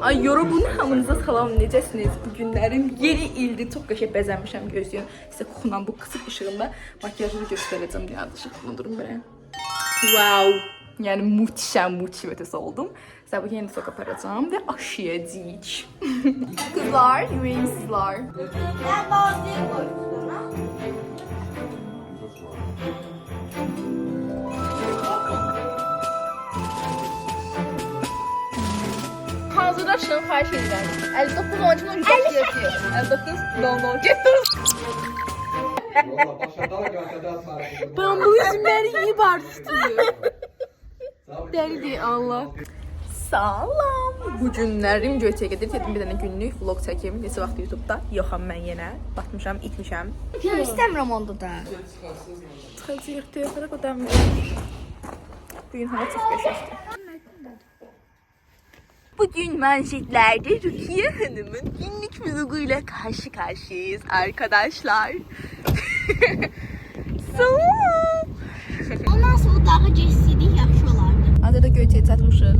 Ay yorubun hamınıza salam, necəsiniz? Bu günlərim yeni ildir, çox qəşəng bəzənmişəm, gözləyin. Sizə qoxunan bu qısıq işığında makyajını göstərəcəm, dünyada işıq durun belə. Wow! Yəni müthişəm, motivasiya oldum. Sizə bu yeni sok aparacağım və aşıyacağıq. Kızlar, yüreğim sizler. Ben bazıya koydum. Hazırlaşın, xahiş edirəm. 59 12 137. 59 no getdiniz. Ben bu isimleri iyi barıştırıyorum. Deli Allah. Salam. Bu günlərim Göyçəyə gedir. Dedim bir dənə günlük vlog çəkim. Neçə vaxt YouTube'da yoxam mən yenə. Batmışam, itmişəm. Ya istemiyorum onda da. Çıxacaq deyələrə qədər. Bugün hava çox qəşəngdir. Bugün manşetlerde Rukiye Hanım'ın günlük vloguyla karşı karşıyayız arkadaşlar. Salam. Ondan sonra daha geçseydik yaxşı olardı. Hazırda Göyçəyə çatmışıq.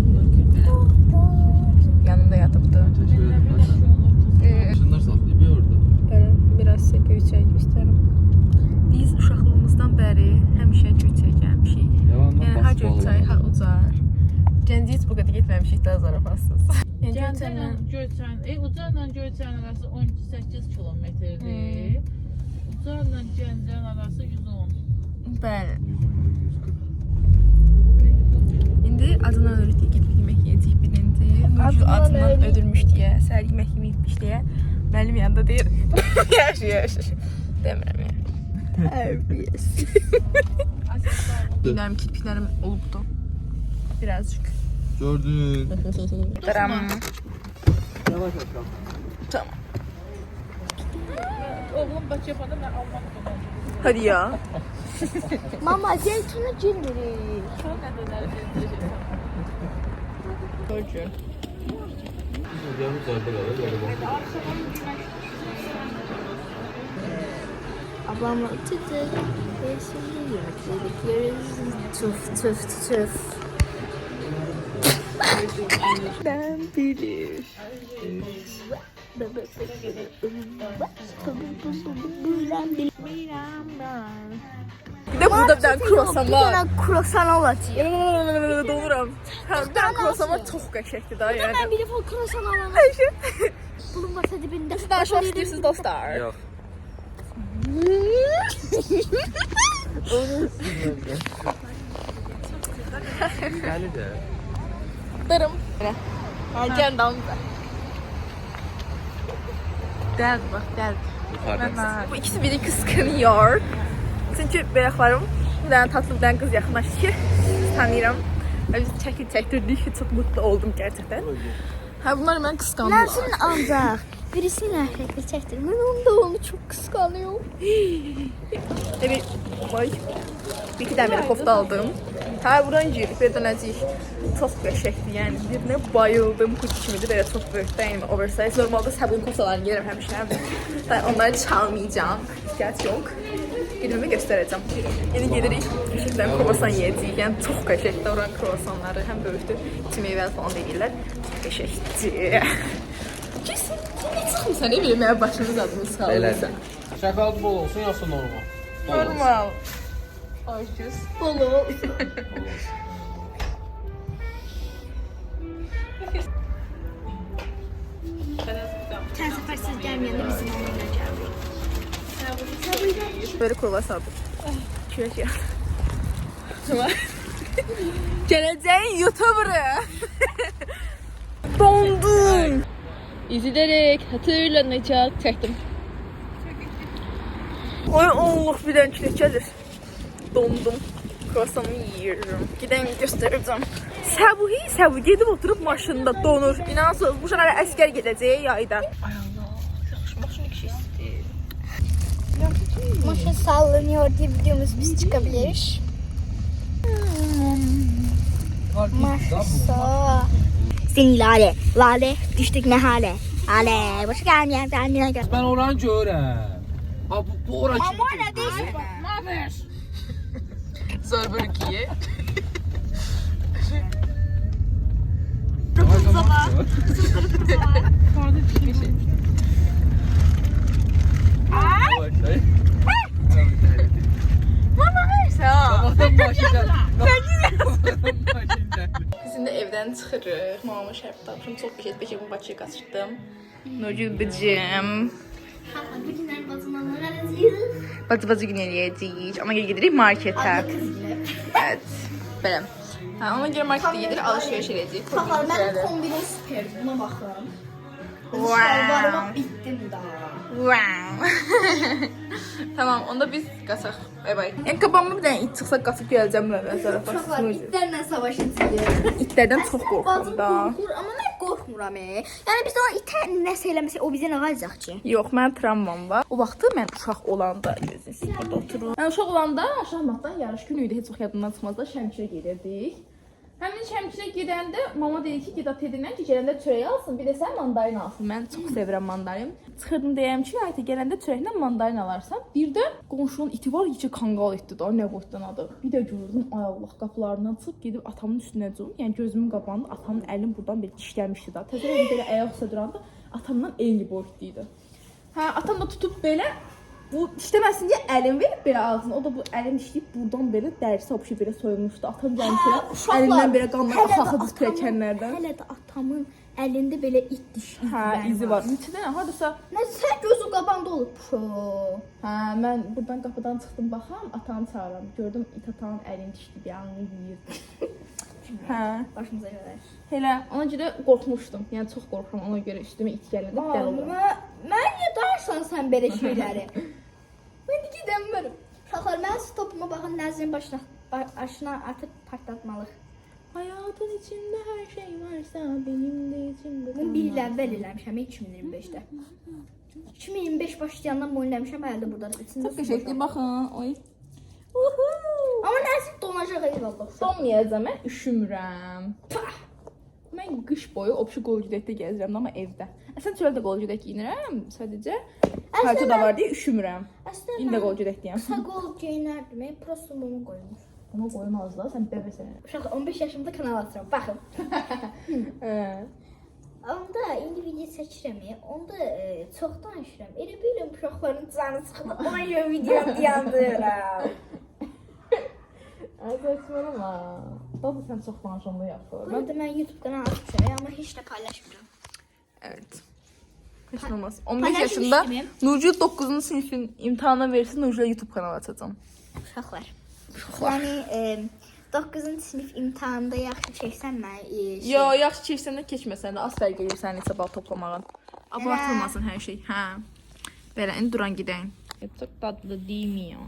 Yanında yatıbdı. Şunlar saklayabiliyor orada. Gəlin, biraz sizə Göyçəyə göstərim. Biz uşaqlığımızdan bəri həmişə Göyçəyə gəlmişik. Yəni, ha Göyçəy, ha Ucar. Gəncə heç bu qədər getməmişik də zarafatsız. Ucarla Göyçənin arası 18 kilometrdir. Ucarla Gəncənin arası 110. Bəli. İndi adından ölürdük, gedib yemək yiyəcəyik birinci. Nurgül adından öldürmüş deyə, səhər yemək yeməyibmiş deyə. Mənim yanında deyir. Yaşır. Demirəm ya. Tərbiyəsi. Günlərim, kirpiklərim olubdu. Birazcık. Gördün. Daram. Yavaş aşağı. Tamam. Oğlum baş yapanda ben almak zorundayım. Hadi ya. Mama zeytini cimririk. Çok nedenler edeceğim. Görcün. Yalnız orada kalır. Böyle bak. Ablamla ötüdük. Ve şimdi yemek yedik. Yeriz. Tüf tüf tüf. Ben bilir. Bir de burada bir tane kruvasan Bir var. tane kruvasan olacaq. Doluram. Bir tane kruvasan var, çox qəşəngdir da yəni. Ben bir defa kruvasan alalım. Bulunmasa dibində. Siz danışmaq istəyirsiniz dostlar. Yok. Geldi de. Darım. Gəlin dalımıza. Dəld bax, dəld. Yukarıda. Bu ikisi biri kıskanıyor. Çünkü beyaklarım bir tane tatlı bir tane kız yakınlaştı ki tanıyorum. Ve biz çektirdik ki çok mutlu oldum gerçekten. Ha bunlar ben kıskandım. Nəsin ancaq birisini nəhətlə çəkdir. Mən onu çox qısqanıyorum. Evet, vay. Bir iki tane böyle kofta aldım. Ha buradan girdik ve dönəcəyik. Çok qəşəngdir yani. Birine bayıldım. Kutu kimidir böyle çok büyük değil mi? Oversize. Normalde sabun koftalarını giyerim həmişə. Ben onları çalmayacağım. İhtiyaç yok. Günümü göstereceğim. Yeni gelirik. Işıkdan kruvasan yiyəcəyik. Yani çok qəşəngdir. Oranın kruvasanları hem böyükdür. İçi meyvəli falan deyirlər. Çok qəşəngdir. Kesin. Ne çıxmısan? Ne bileyim ya başımız adımız qaldı. Elədir. Şəfəli bol olsun, yoxsa normal? Normal. Aşız. Bolu. Sən səfər siz gəlməyəndə bizim onunla gəldik. Böyle kruvasan aldım. Şöyle. Tamam. Geleceğin YouTuber'ı. Dondum. İzleyerek hatırlanacak. Çektim. Ay Allah bir tane çilek gelir. Dondum. Kruvasanımı yiyorum. Gideyim göstereceğim. Səbu gedib oturup maşında donur. İnansınız bu şəhərə əskər gedəcək yayda. Ay Allah. Yaxşı maşını kişisidir. Maşın sallanıyor diye videomuz biz çıkabilir. Maşa. Seni lale, lale düştük ne hale. Lale, başa gelmeyen kendine gel. Mən oranı görəm. Ha bu ora kimi? Ama ne değişik. Ne haber? Zor bölgeyi. Kızımıza bak. Kızım kırık Qayıdırıq. Mamamın şərb tapışım. Çox qəşəng bu Bakıya qaçırdım. Nurgül bıcım. Bu günlər bacımanlar arasıyıq. Bacı gün eləyəcəyik. Ona görə gedirik marketə. Evet. Belə. Ha, ona görə marketə gedirik, alış-veriş edəcəyik. Baxar, mənim kombinim süper. Buna baxın. Wow. Şalvarıma bitdim daha. Wow. Tamam, onda biz qaçaq. Bay bay. Yəni qabağıma bir dənə it çıxsa qaçıb gələcəm mən zarafa. Uşaqlar itlərlə savaşacağıq. İtlərdən çox qorxuram Bacım da. qorxur, amma mən qorxmuram. Yəni biz o itə nəsə eləməsə o bizə nə qalacaq ki? Yox, mənim travmam var. O vaxtı mən uşaq olanda gözünüz burada oturur. Mən uşaq olanda şahmatdan yarış günü idi, heç vaxt yadımdan çıxmazdı. Şəmkirə gedirdik. Həmin Şəmkirə gedəndə mama dedi ki, get edirlər ki, gələndə çörək alsın, bir də sən mandarin alsın. Mən çox sevirəm mandarin. Çıxırdım deyəm ki, ayta gələndə çörəklə mandarin alarsan. Bir də qonşunun iti var, yecə kanqal etdi da, nə qoydudan adı. Bir də gördüm, ay Allah, qapılarından çıxıb gedib atamın üstünə cumdum. Yəni gözümün qabağında atamın əlini buradan belə dişləmişdi da. Təzə belə ayaq üstə duranda atamdan eyni boyutlu idi. Hə, atam da tutub belə bu dişləməsin deyə əlim verib belə ağzına. O da bu əlim dişləyib buradan belə dərisi opşu belə soyulmuşdu. Atam gəlmişdi. Əlindən belə qanlar axaxdı pilləkənlərdən. Hələ də atamın əlində belə it dişi Hə, izi var. Neçədən hardasa. Nəsə gözü qabağında olub. Hə, mən buradan qapıdan çıxdım baxam, atamı çağıram. Gördüm it atamın əlini dişləyib yanını yeyir. Hə, Başımıza gələr. elə ona görə qorxmuşdum. Yəni çox qorxuram ona görə üstümə it gələndə dəli oluram. Mən niyə danışsan sən belə şeyləri? Mən də gedəmərəm. Uşaqlar, mən stopuma baxın, Nəzrin başına artıq partlatmalıq. Hayatın içində hər şey varsa benim də içimdə. Bunu bir il əvvəl eləmişəm, 2025-də. 2025 başlayandan bu eləmişəm, hələ də burada. Çox qəşəngdir, baxın. Oy. Amma Nəzrin donacaq eyvallah. Donmayacağam, mən üşümürəm. Mən qış boyu opşu qolcudəkdə gəzirəm, amma evdə. Əslən çöldə qolcudək giyinirəm, sadəcə. Palto da var deyə üşümürəm. İndi də qolcudaklıyam. Qısa qol geyinərdim, prosto bunu qoymuş. Onu qoymazlar, sən bəbəsən. Uşaq 15 yaşımda kanal açıram, baxın. Onda indi video çəkirəm, onda çox danışıram. Elə bilirəm uşaqların canı çıxdı, ona görə video dayandıram. Ay, saçmalama. Baba, sən çox danışanda yaxşı. Mən YouTube-dan açmışam, amma heç də paylaşmıram. Evet. Heç nə olmaz. 15 yaşında Nurgül 9-cu sinifin imtahana versin, Nurgül'ə YouTube kanalı açacağam. Uşaqlar. Yəni 9-cu sinif imtahanında yaxşı çəksən mən Yo, yaxşı keçsən də keçməsən də az fərq edir sənin neçə bal toplamağın. Abartılmasın hər şey. Hə. Belə indi duran gedək. Çox dadlı deyil ya.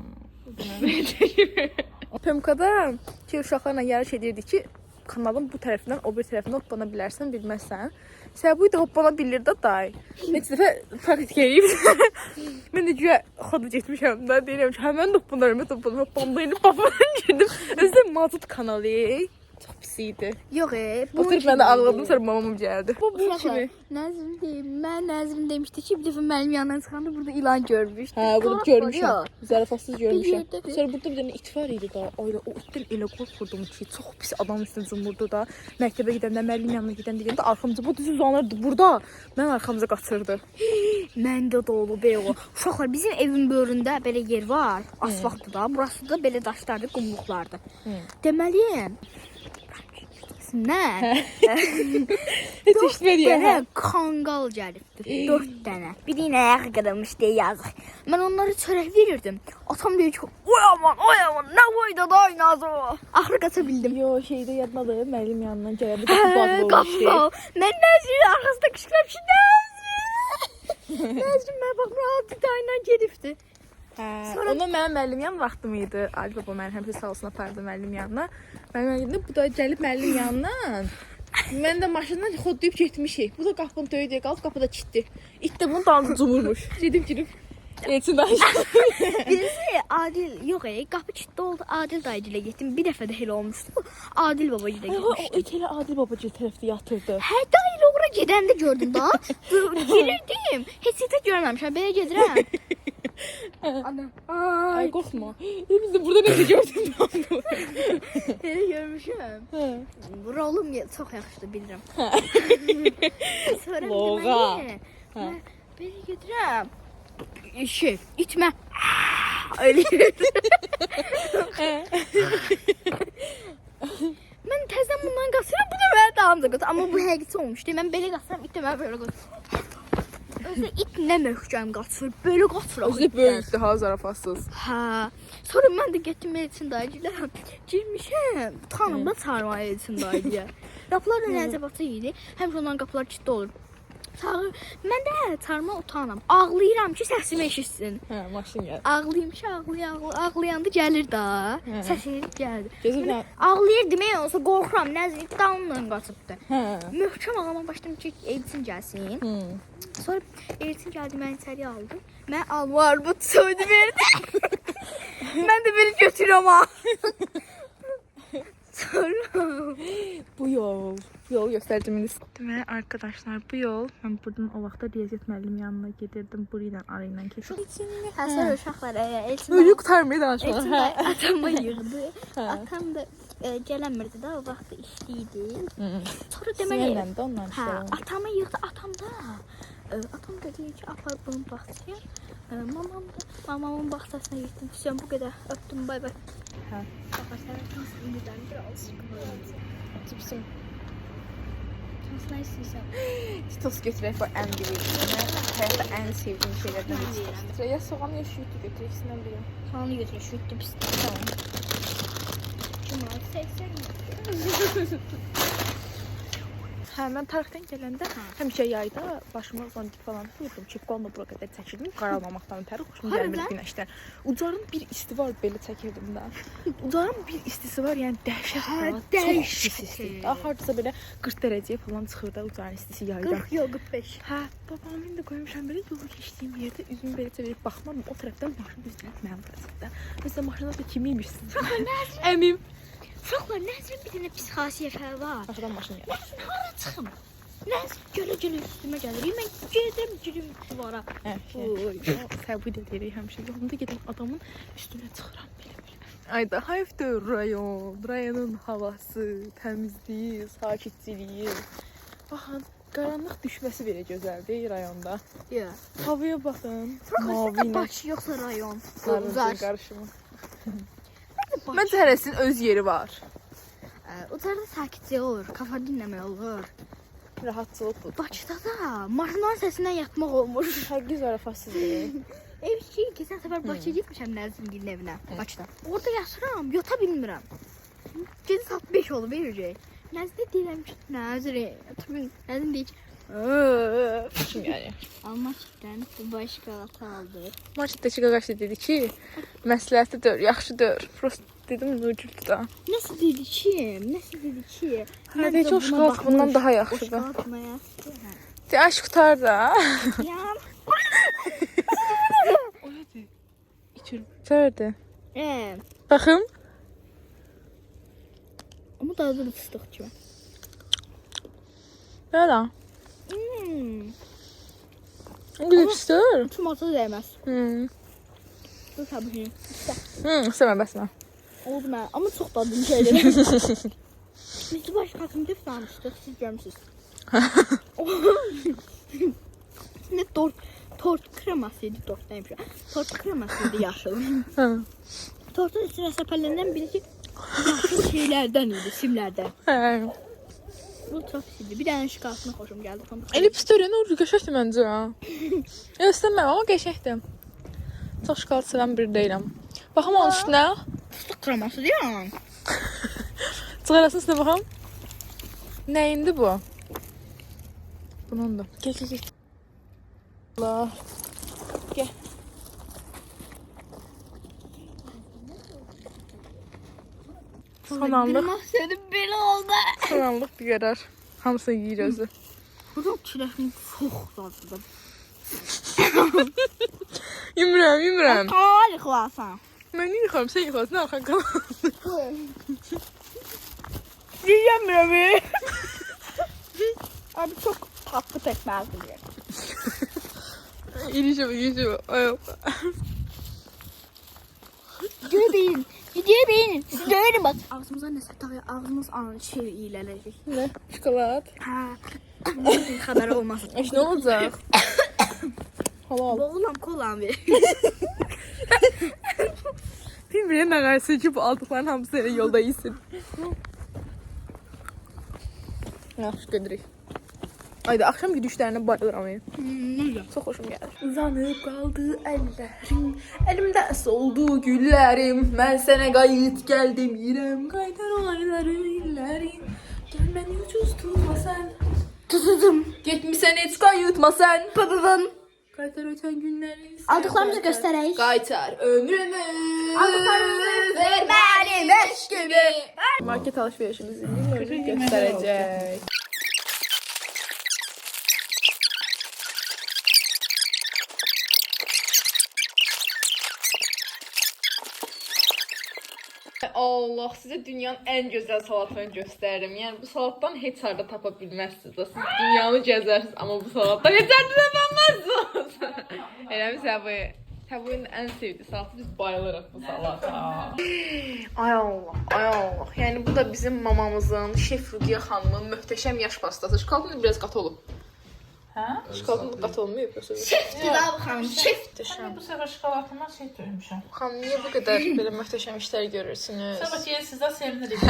PMK-da ki uşaqlarla yarış edirdik ki, kanalın bu tərəfindən o bir tərəfinə hoppana bilərsən, bilməzsən. Səbəbi də hoppana bilir də day. Neçə dəfə praktik eləyib. Mən də güya xodu getmişəm də, deyirəm ki, həmən hoppanda eləyib babamdan girdim. Özdə mazut kanalı. Çox pis idi. Yox, Oturub mən də ağladım, sonra mamam gəldi. Bu kimi. Nəzrin demişdi ki, bir dəfə mənim yanından çıxanda burada ilan görmüşdü. Hə, bunu görmüşəm. Zarafatsız görmüşəm. Sonra burada bir dənə it var idi da. Ayla o itdən elə qorxurdum ki, çox pis adam üstünə cumurdu da. Məktəbə gedəndə, müəllim yanına gedəndə arxamca bu düz uzanırdı burada. Mən arxamca qaçırdı. Məndə də olub o. Uşaqlar, bizim evin böyründə belə yer var. Asfaltdır da. Burası da belə daşlardır, qumluqlardır. Deməliyəm. Nə? Heç işləmədi ya. Belə kanqal gəlibdi. 4 dənə. Biri nəyə qırılmış deyə yazıq. Mən onları çörək verirdim. Atam deyir ki, oy aman, nə boyda da oynaz o. Axırı qaça bildim. Yo, şeydə yadındadır, müəllim yanından gələndə qapı bağlı olmuşdu. Mən Nəzrin arxasında qışqırıb ki, Nəzrin mən baxmıram, bir dayla gedibdi. Onda mənim müəllim yan vaxtım idi. Ali baba məni həmişə sağ olsun apardı müəllim yanına. Mənim yanımda bu da gəlib müəllim yanından. Mən də maşından xodlayıb getmişik. Bu da qapının döyüyə qalıb, qapıda kilitli. İt də bunu dalınca cumurmuş. Gedib Elçin danışdı. Birisi Adil, yox qapı kilitli oldu. Adil dayıcıya getdim. Bir dəfə də elə olmuşdu. Adil babacıya getmişdim. O it elə Adil babacı tərəfdə yatırdı. Hə, dayı ora gedəndə gördüm da. Girirdim. Heç də görməmişəm. Belə gedirəm. Ana. Ay qorxma. Biz də burada necə gördün? Elə görmüşəm. Rolum çox yaxşıdır, bilirəm. Sonra Loğa. mən belə gedirəm. İtmə. Ölür. Mən təzə Mən bundan qaçıram, bu da mənə dalımca qaçır. Amma bu həqiqi olmuşdu. Mən belə qaçıram, it də mənə belə qaçır. Özü it nə möhkəm qaçır, belə qaçır. Özü böyükdür ha, zarafatsız. Hə. Sonra mən də getdim Elçin dayıcılara. Girmişəm. Tanım da çağırmaya Elçin dayıya. Qapılar da necə batı idi. Həmişə onların qapıları kilitli olur. Çağır. Mən də çağırma utanam. Ağlayıram ki, səsimi eşitsin. Hə, maşın gəlir. Ağlayım ki, ağlayanda gəlir də. Səsi gəldi. Gözüm nə? Ağlayır demək olsa qorxuram. Nəzir damla qaçıbdı. Hə. Möhkəm ağlama başladım ki, Elçin gəlsin. Sonra Elçin gəldi, məni içəriyə aldı. Mən alma armud soydu verdi. Mən də belə götürürəm ha. Sonra Bu yol göstərdim indi. Deməli arkadaşlar, bu yol mən buradan o vaxtda riyaziyyat müəllim yanına gedirdim. Burayla arayla keçirdim. həsər uşaqlar Elçin Öyle qurtarmaya danışmalar. Elçin Hə. də atama yığdı. Atam da gələnmirdi də, o vaxt işliydi. Sonra deməli Sinirlə də ondan hə, işte. atama yığdı, atam dedi ki, apar bunun bağçaya. Mamamın bağçasına gitdim. Hüseyin bu qədər öpdüm, bay bay. Hə. Baxarsanız indidən biraz sıkılırım. Cipsim. Nasıl istəyirsən? Titos götürək bu ən birinci. Həyatda ən sevdiyim şeylərdən biri titos. Ya soğan ya şüyütü götür, ikisindən biri. Soğanı götür, şu itti pis. Tamam. Cumalı 80 Hə, mən tarixdən gələndə həmişə yayda başıma zandik falan vurdum. Kepqonla bura qədər çəkirdim. Qaralmamaqdan tərif xoşuma gəlmir günəşdən. Ucarın bir isti var, belə çəkirdim də. Ucarın bir istisi var, yəni dəhşət falan. dəhşət. Isti. Hardasa belə 40 dərəcəyə falan çıxır da ucarın istisi yayda. 40 yox 45. Hə, babamın da qoymuşam belə yolu keçdiyim yerdə üzümü belə çevirib baxmam. O tərəfdən maşın düzdürüb mənim tərəfimdə. Məsələn, maşında da kimiymişsin? Əmim. Uşaqlar, Nəzrin bir dənə pis xasiyyəti var. Aşağıdan maşın gəlir. Mən hara çıxım? Nəzr gölə üstümə gəlir. Mən gedim girim duvara. Səbir edirik həmişə. Yolunda gedən adamın üstünə çıxıram belə. Ayda hayıfdır rayon. Rayonun havası, təmizliyi, sakitçiliyi. Baxın, qaranlıq düşməsi belə gözəldir rayonda. Yox. Havaya baxın. Mavi Mavi ilə Bakı yoxsa rayon. sarı qarışımı. Məncə hərəsinin öz yeri var. Ucarda sakitcə olur, kafa dinləmək olur. Rahatçılıq bu. Bakıda da maşınların səsindən yatmaq olmur. Həqiqi zarafatsızdır. Ev ki, keçən səfər Bakıya getmişəm Nəzrin evinə, Bakıda. Orada yatıram, yata bilmirəm. Gecə saat 5 olub verəcək. Nəzrin deyirəm ki, Nəzrin deyir ki, Kim yəni? Almaçdan başqa ata aldı. Maçdakı qaqaşı dedi ki, məsləhətlidir, yaxşıdır. Prost dedim, nurculdu da. Nəsə dedi ki? Hə, deyək ki, o şokolad bundan daha yaxşıdır. O şokoladmaya. De, aşk qutar da. Ya. O nədir? İçir. Çərdi. Baxım. Ama dadı da fıstık kimi. Belə. Güzel. Tomato değmez. Dur tabii ki. İstemem bəsmə. Oldu mən. Ama çok dadlı şeyler. Biz de başka katımda tanıştık. Siz görmüşsünüz. Ne tort kremasıydı. Tort neymiş? Tort kremasıydı yaşıl. Tortun üstüne sepelenen birisi yaşıl şeylerden idi. Simlerden. Bu çok pisiydi. Bir dənə şokoladına xoşum gəldi. Elə pis törən olur, qəşəkdir məncə. İstəmirəm, amma qəşəkdir. Çox şokolad sevən biri deyiləm. Baxım onun üstünə. Fıstık kreması deyirəm. Çıxarasın üstünə baxım. Nəyindi bu? Bunundur. Gəl. Allah. Gəl. Son anlıq. Senin belə oldu. Son anlıq bir qərar. Hamısını yeyir özü. Bu da çiləşin çox dadlıdır. Yemirəm. Qal yıxılasan. Mən yıxıram, sən yıxılasın, arxan qalan. Yiyemiyorum. Abi çok tatlı pekmez diyor. İlişim. Videoyu beğenin. Videoyu beğenin. Siz de öyle bak. Ağzımıza ne satıyor? Ağzımız şey iyilenecek. Ne? Şokolad. Ha. Haberi olmasın. Ne olacaq? Halal. Boğulam kolam ver. Bilmirəm nə qarşı ki bu aldıqların hamısı elə yolda yesin. Yaxşı gedirik. Ayda axşam yürüyüşlərinə bayılıram. Çox xoşum gəlir. Uzanıb qaldı əllərim, əlimdə soldu güllərim. Mən sənə qayıt gəldim, irəm qaytar olayları illərim. Gəl məni ucuz tutma sən. Tutudum. Getmisən heç qayıtma sən. Papadan. Qaytar ötən günləri. Aldıqlarımızı göstərək. Qaytar ömrümü. Aldıqlarımızı verməli eşqimi. Market alışverişimizi göstərəcək. Allah, sizə dünyanın ən gözəl salatını göstərirəm. Yəni bu salatdan heç harda tapa bilməzsiniz. Siz dünyanı gəzərsiniz, amma bu salatdan heç harda tapamazsınız. Eləmi Səbuy? Səbuyun ən sevdiyi salatı, biz bayılırıq bu salata. Ay Allah, ay Allah. Yəni bu da bizim mamamızın, Şef Rudiyə xanımın möhtəşəm yaş pastası. Şokoladın biraz qatı olub. Hə? Şokoladın qatı olmayıb yoxsa? Şefdir da bu xanım, şefdir. Bu səfər şokoladından şey döymüşəm. Xanım, niyə bu qədər belə möhtəşəm işlər görürsünüz? Sabah gəlin sizə sevinirik.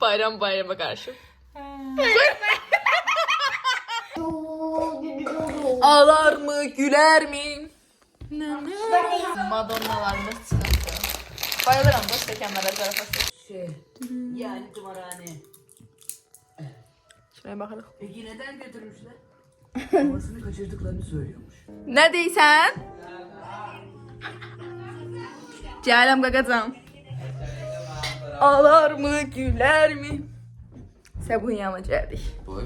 Bayram bayrama qarşı. Ağlar mı, gülər mi? Madonnalarımız çıxırdı. Bayılıram da stəkanlara zarafası. Yani tımarhane. Şuraya baxırıq. Peki neden götürmüşler? Babasını kaçırdıklarını söylüyormuş. Nə deyirsən? Gələm qaqacam. Ağlar mı, gülər mi? Səbuhin yanına gəldik. Boy.